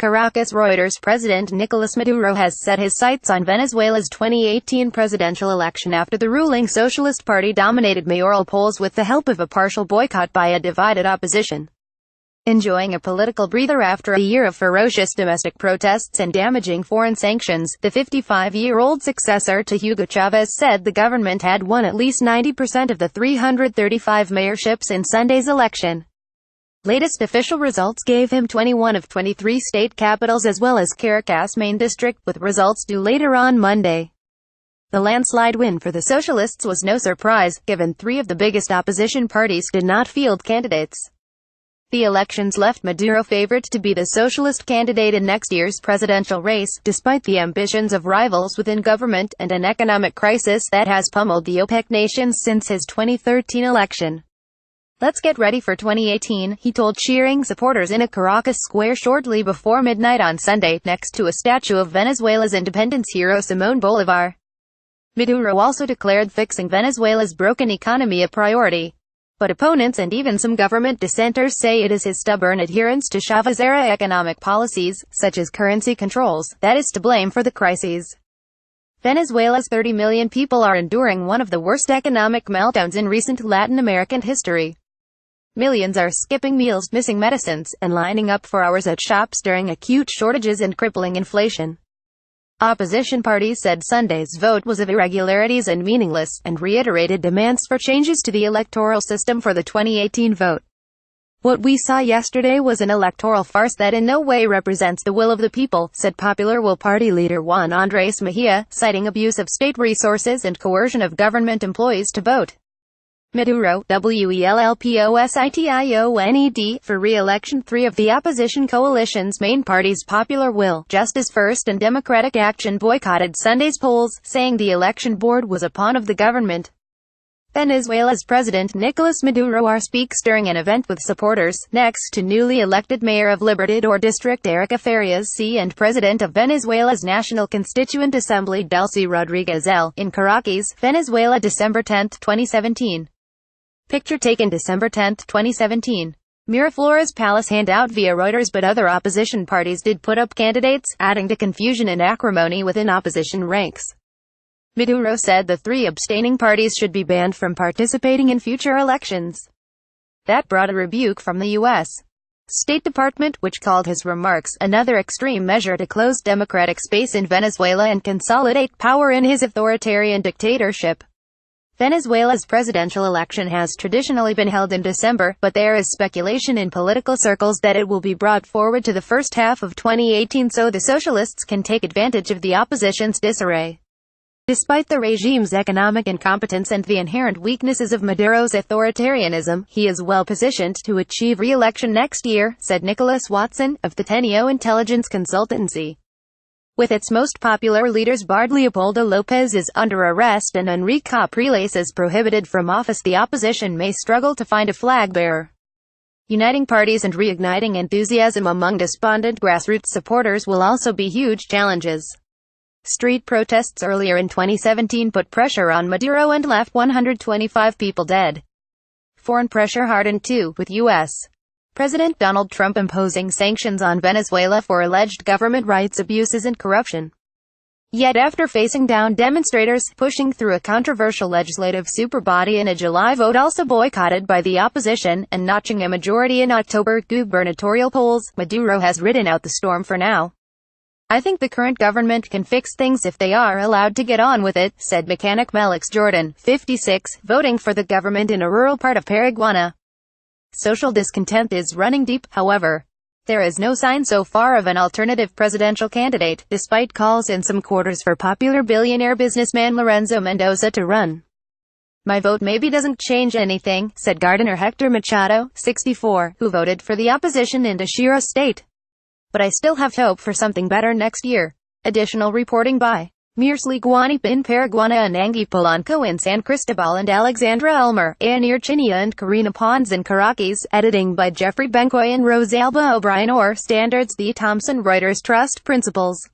Caracas. Reuters. President Nicolas Maduro has set his sights on Venezuela's 2018 presidential election after the ruling Socialist Party dominated mayoral polls with the help of a partial boycott by a divided opposition. Enjoying a political breather after a year of ferocious domestic protests and damaging foreign sanctions, the 55-year-old successor to Hugo Chavez said the government had won at least 90% of the 335 mayorships in Sunday's election. Latest official results gave him 21 of 23 state capitals as well as CARACAS main district, with results due later on Monday. The landslide win for the Socialists was no surprise, given three of the biggest opposition parties did not field candidates. The elections left Maduro favored to be the socialist candidate in next year's presidential race, despite the ambitions of rivals within government and an economic crisis that has pummeled the OPEC nations since his 2013 election. "Let's get ready for 2018, he told cheering supporters in a Caracas square shortly before midnight on Sunday, next to a statue of Venezuela's independence hero Simón Bolívar. Maduro also declared fixing Venezuela's broken economy a priority. But opponents and even some government dissenters say it is his stubborn adherence to Chavez-era economic policies, such as currency controls, that is to blame for the crises. Venezuela's 30 million people are enduring one of the worst economic meltdowns in recent Latin American history. Millions are skipping meals, missing medicines, and lining up for hours at shops during acute shortages and crippling inflation. Opposition parties said Sunday's vote was of irregularities and meaningless, and reiterated demands for changes to the electoral system for the 2018 vote. "What we saw yesterday was an electoral farce that in no way represents the will of the people," said Popular Will Party leader Juan Andrés Mejía, citing abuse of state resources and coercion of government employees to vote. Maduro, WELLPOSITIONED, for re-election. Three of the opposition coalition's main parties, Popular Will, Justice First and Democratic Action, boycotted Sunday's polls, saying the election board was a pawn of the government. Venezuela's President Nicolas Maduro speaks during an event with supporters, next to newly elected Mayor of Libertador District Erica Farias C. and President of Venezuela's National Constituent Assembly Delcy Rodriguez L. in Caracas, Venezuela, December 10, 2017. Picture taken December 10, 2017. Miraflores Palace handout via Reuters. But other opposition parties did put up candidates, adding to confusion and acrimony within opposition ranks. Maduro said the three abstaining parties should be banned from participating in future elections. That brought a rebuke from the U.S. State Department, which called his remarks another extreme measure to close democratic space in Venezuela and consolidate power in his authoritarian dictatorship. Venezuela's presidential election has traditionally been held in December, but there is speculation in political circles that it will be brought forward to the first half of 2018 so the socialists can take advantage of the opposition's disarray. Despite the regime's economic incompetence and the inherent weaknesses of Maduro's authoritarianism, he is well positioned to achieve re-election next year, said Nicolas Watson, of the Teneo intelligence consultancy. With its most popular leaders, Bard Leopoldo Lopez is under arrest and Enrique Capriles is prohibited from office, the opposition may struggle to find a flag bearer. Uniting parties and reigniting enthusiasm among despondent grassroots supporters will also be huge challenges. Street protests earlier in 2017 put pressure on Maduro and left 125 people dead. Foreign pressure hardened too, with U.S. President Donald Trump imposing sanctions on Venezuela for alleged government rights abuses and corruption. Yet after facing down demonstrators, pushing through a controversial legislative superbody in a July vote also boycotted by the opposition, and notching a majority in October gubernatorial polls, Maduro has ridden out the storm for now. "I think the current government can fix things if they are allowed to get on with it," said mechanic Melix Jordan, 56, voting for the government in a rural part of Paraguay. Social discontent is running deep, however. There is no sign so far of an alternative presidential candidate, despite calls in some quarters for popular billionaire businessman Lorenzo Mendoza to run. "My vote maybe doesn't change anything," said gardener Hector Machado, 64, who voted for the opposition in Táchira State. "But I still have hope for something better next year." Additional reporting by Mirsley Guanip in Paraguay and Angie Polanco in San Cristobal and Alexandra Elmer, Anir Chinia and Karina Pons in Caracas, editing by Jeffrey Bencoy and Rosalba O'Brien. Or Standards. The Thomson Reuters Trust Principles.